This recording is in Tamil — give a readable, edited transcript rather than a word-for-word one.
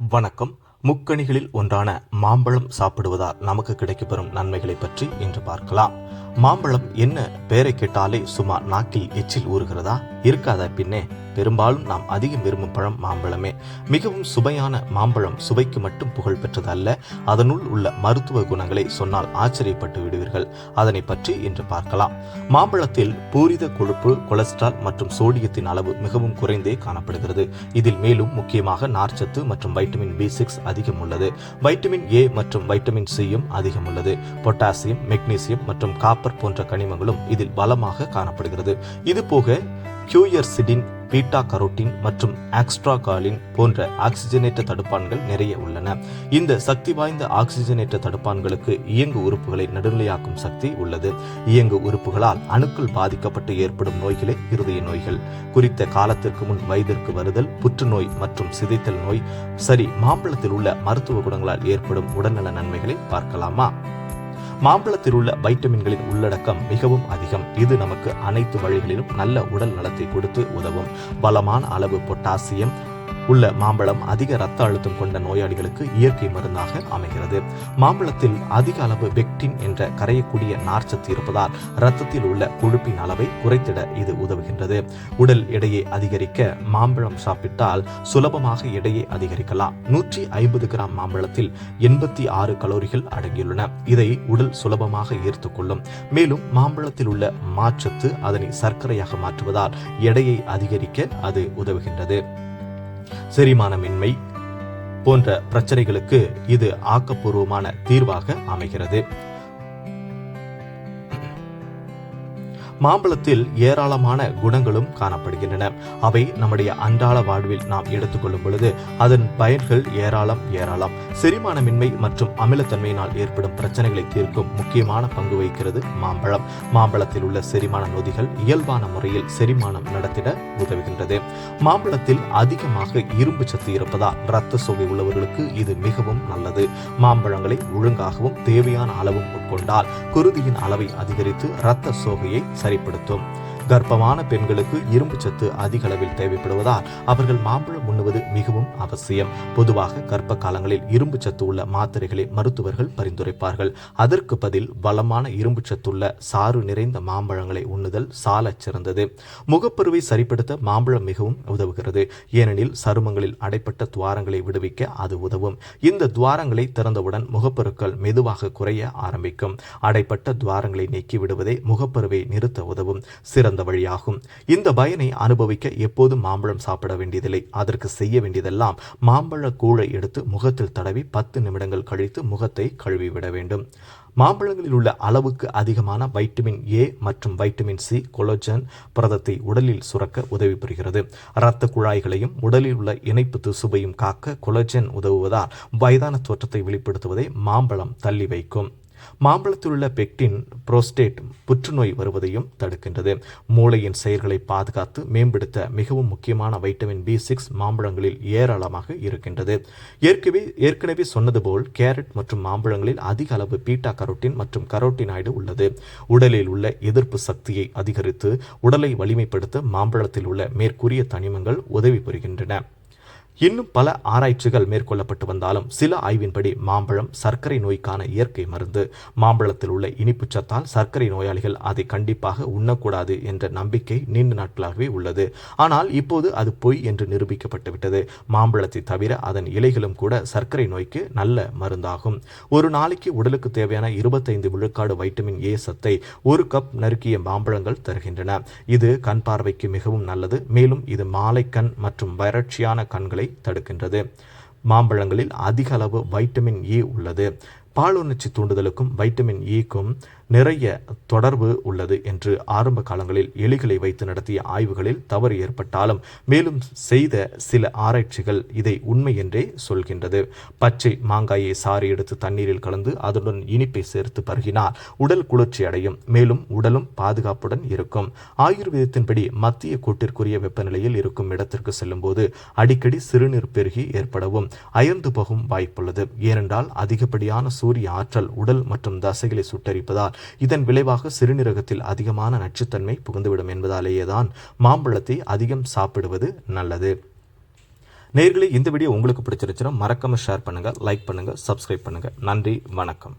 வணக்கம். முக்கணிகளில் ஒன்றான மாம்பழம் சாப்பிடுவதால் நமக்கு கிடைக்கப்பெறும் நன்மைகளை பற்றி இன்று பார்க்கலாம். மாம்பழம் என்ன பெயரை கேட்டாலே சும்மா நாக்கில் எச்சில் ஊறுகிறதா? இருக்காதா பின்னே? பெரும்பாலும் நாம் அதிகம் விரும்பும் பழம் மாம்பழமே. மிகவும் சுவையான மாம்பழம் சுவைக்கு மட்டும் புகழ் பெற்றது அல்ல, அதனுள் உள்ள மருத்துவ குணங்களை சொன்னால் ஆச்சரியப்பட்டு விடுவீர்கள். அதனை பற்றி இன்று பார்க்கலாம். மாம்பழத்தில் பூரித கொழுப்பு, கொலஸ்ட்ரால் மற்றும் சோடியத்தின் அளவு மிகவும் குறைந்தே காணப்படுகிறது. இதில் மேலும் முக்கியமாக நார்ச்சத்து மற்றும் வைட்டமின் B6 அதிகம் உள்ளது. வைட்டமின் A மற்றும் வைட்டமின் Cயும் அதிகம் உள்ளது. பொட்டாசியம், மெக்னீசியம் மற்றும் காப்பர் போன்ற கனிமங்களும் இதில் பலமாக காணப்படுகிறது. இதுபோக கியூயர்சிடின், பீட்டா கரோட்டின் மற்றும் ஆக்ஸ்ட்ராகாலின் போன்ற ஆக்சிஜனேற்ற தடுப்பான்கள் நிறைய உள்ளன. இந்த சக்தி வாய்ந்த ஆக்சிஜனேற்ற தடுப்பான்களுக்கு இயங்கு உறுப்புகளை நடுநிலையாக்கும் சக்தி உள்ளது. இயங்கு உறுப்புகளால் அணுக்கள் பாதிக்கப்பட்டு ஏற்படும் நோய்களே இருதய நோய்கள். குறித்த காலத்திற்கு முன் வயதிற்கு வருதல், புற்றுநோய் மற்றும் சிதைத்தல் நோய். சரி, மாம்பழத்தில் உள்ள மருத்துவ குணங்களால் ஏற்படும் உடல்நல நன்மைகளை பார்க்கலாமா? மாம்பழத்தில் உள்ள வைட்டமின்களின் உள்ளடக்கம் மிகவும் அதிகம். இது நமக்கு அனைத்து வழிகளிலும் நல்ல உடல் நலத்தை கொடுத்து உதவும். பலமான அளவு பொட்டாசியம் உள்ள மாம்பழம் அதிக இரத்த அழுத்தம் கொண்ட நோயாளிகளுக்கு இயற்கை மருந்தாக அமைகிறது. மாம்பழத்தில் அதிக அளவு பெக்டின் என்ற கரையக்கூடிய நார்ச்சத்து இருப்பதால் இரத்தத்தில் உள்ள கொழுப்பின் அளவை குறைத்திட இது உதவுகின்றது. உடல் எடையை அதிகரிக்க மாம்பழம் சாப்பிட்டால் சுலபமாக எடையை அதிகரிக்கலாம். 150 கிராம் மாம்பழத்தில் 86 கலோரிகள் அடங்கியுள்ளன. இதை உடல் சுலபமாக ஏற்றுக்கொள்ளும். மேலும் மாம்பழத்தில் உள்ள மாச்சத்து அதனை சர்க்கரையாக மாற்றுவதால் எடையை அதிகரிக்க அது உதவுகின்றது. செரிமானமின்மை போன்ற பிரச்சனைகளுக்கு இது ஆக்கப்பூர்வமான தீர்வாக அமைகிறது. மாம்பழத்தில் ஏராளமான குணங்களும் காணப்படுகின்றன. அவை நம்முடைய அன்றாட வாழ்வில் நாம் எடுத்துக்கொள்ளும் பொழுது அதன் பயன்கள் ஏராளம். செரிமானமின்மை மற்றும் அமிலத்தன்மையினால் ஏற்படும் பிரச்சனைகளை தீர்க்கும் முக்கியமான பங்கு வகிக்கிறது மாம்பழம். மாம்பழத்தில் உள்ள செரிமான நொதிகள் இயல்பான முறையில் செரிமானம் நடத்திட உதவுகின்றது. மாம்பழத்தில் அதிகமாக இரும்பு சத்து இருப்பதால் இரத்த சோகை உள்ளவர்களுக்கு இது மிகவும் நல்லது. மாம்பழங்களை ஒழுங்காகவும் தேவையான அளவும் உட்கொண்டால் குருதியின் அளவை அதிகரித்து இரத்த சோகையை சரிப்படுத்தும். கர்ப்பமான பெண்களுக்கு இரும்பு சத்து அதிக அளவில் தேவைப்படுவதால் அவர்கள் மாம்பழம் உண்ணுவது மிகவும் அவசியம். பொதுவாக கர்ப்ப காலங்களில் இரும்பு சத்து உள்ள மாத்திரைகளை மருத்துவர்கள் பரிந்துரைப்பார்கள். அதற்கு பதில் பலமான இரும்பு சத்துள்ள சாறு நிறைந்த மாம்பழங்களை உண்ணுதல் சாலச் சிறந்தது. முகப்பருவை சரிப்படுத்த மாம்பழம் மிகவும் உதவுகிறது. ஏனெனில் சருமங்களில் அடைப்பட்ட துவாரங்களை விடுவிக்க அது உதவும். இந்த துவாரங்களை திறந்தவுடன் முகப்பருக்கள் மெதுவாக குறைய ஆரம்பிக்கும். அடைப்பட்ட துவாரங்களை நீக்கி விடுவதே முகப்பருவை நிறுத்த உதவும் சிறந்த வழியாகும். இந்த பயனை அனுபவிக்க எப்போதும் மாம்பழம் சாப்பிட வேண்டியதில்லை. அதற்கு செய்ய வேண்டியதெல்லாம் மாம்பழ கூழை எடுத்து முகத்தில் தடவி 10 நிமிடங்கள் கழித்து முகத்தை கழுவிவிட வேண்டும். மாம்பழங்களில் உள்ள அளவுக்கு அதிகமான வைட்டமின் A மற்றும் வைட்டமின் C கொலோஜன் புரதத்தை உடலில் சுரக்க உதவி புரிகிறது. இரத்த குழாய்களையும் உடலில் உள்ள இணைப்பு திசுவையும் காக்க கொலோஜன் உதவுவதால் வயதான தோற்றத்தை வெளிப்படுத்துவதை மாம்பழம் தள்ளி வைக்கும். மாம்பழத்தில் உள்ள பெக்டின் புரோஸ்டேட் புற்றுநோய் வருவதையும் தடுக்கின்றது. மூளையின் செயல்களை பாதுகாத்து மேம்படுத்த மிகவும் முக்கியமான வைட்டமின் B6 மாம்பழங்களில் ஏராளமாக இருக்கின்றது. ஏற்கனவே சொன்னது போல் கேரட் மற்றும் மாம்பழங்களில் அதிக அளவு பீட்டா கரோட்டின் மற்றும் கரோட்டினாய்டு உள்ளது. உடலில் உள்ள எதிர்ப்பு சக்தியை அதிகரித்து உடலை வலிமைப்படுத்த மாம்பழத்தில் உள்ள மேற்கூறிய தனிமங்கள் உதவி புரிகின்றன. இன்னும் பல ஆராய்ச்சிகள் மேற்கொள்ளப்பட்டு வந்தாலும் சில ஆய்வின்படி மாம்பழம் சர்க்கரை நோய்க்கான இயற்கை மருந்து. மாம்பழத்தில் உள்ள இனிப்பு சத்தால் சர்க்கரை நோயாளிகள் அதை கண்டிப்பாக உண்ணக்கூடாது என்ற நம்பிக்கை நீண்ட நாட்களாகவே உள்ளது. ஆனால் இப்போது அது பொய் என்று நிரூபிக்கப்பட்டுவிட்டது. மாம்பழத்தை தவிர அதன் இலைகளும் கூட சர்க்கரை நோய்க்கு நல்ல மருந்தாகும். ஒரு நாளைக்கு உடலுக்கு தேவையான 25 விழுக்காடு வைட்டமின் A சத்தை 1 கப் நறுக்கிய மாம்பழங்கள் தருகின்றன. இது கண் பார்வைக்கு மிகவும் நல்லது. மேலும் இது மாலை கண் மற்றும் வறட்சியான கண்களை தடுக்கின்றது. மாம்பழங்களில் அதிக அளவு வைட்டமின் E உள்ளது. பாலுணர்ச்சி தூண்டுதலுக்கும் வைட்டமின் Eக்கும் நிறைய தொடர்பு உள்ளது என்று ஆரம்ப காலங்களில் எலிகளை வைத்து நடத்திய ஆய்வுகளில் தவறு ஏற்பட்டாலும் மேலும் செய்த சில ஆராய்ச்சிகள் இதை உண்மை என்றே சொல்கின்றது. பச்சை மாங்காயை சாறு எடுத்து தண்ணீரில் கலந்து அதனுடன் இனிப்பை சேர்த்து பருகினால் உடல் குளிர்ச்சி அடையும். மேலும் உடலும் பாதுகாப்புடன் இருக்கும். ஆயுர்வேதத்தின்படி மத்திய கோட்டிற்குரிய வெப்பநிலையில் இருக்கும் இடத்திற்கு செல்லும் போது அடிக்கடி சிறுநீர் பெருகி ஏற்படவும் அயர்ந்து போகும் வாய்ப்புள்ளது. ஏனென்றால் அதிகப்படியான சூரிய ஆற்றல் உடல் மற்றும் தசைகளை சுட்டரிப்பதால் இதன் விளைவாக சிறுநீரகத்தில் அதிகமான நச்சுத்தன்மை புகுந்துவிடும் என்பதாலேயே தான் மாம்பழத்தை அதிகம் சாப்பிடுவது நல்லது. நேயர்களே, இந்த வீடியோ உங்களுக்கு பிடிச்சிருந்துச்சுன்னா மறக்காம ஷேர் பண்ணுங்க, லைக் பண்ணுங்க, சப்ஸ்கிரைப் பண்ணுங்க. நன்றி, வணக்கம்.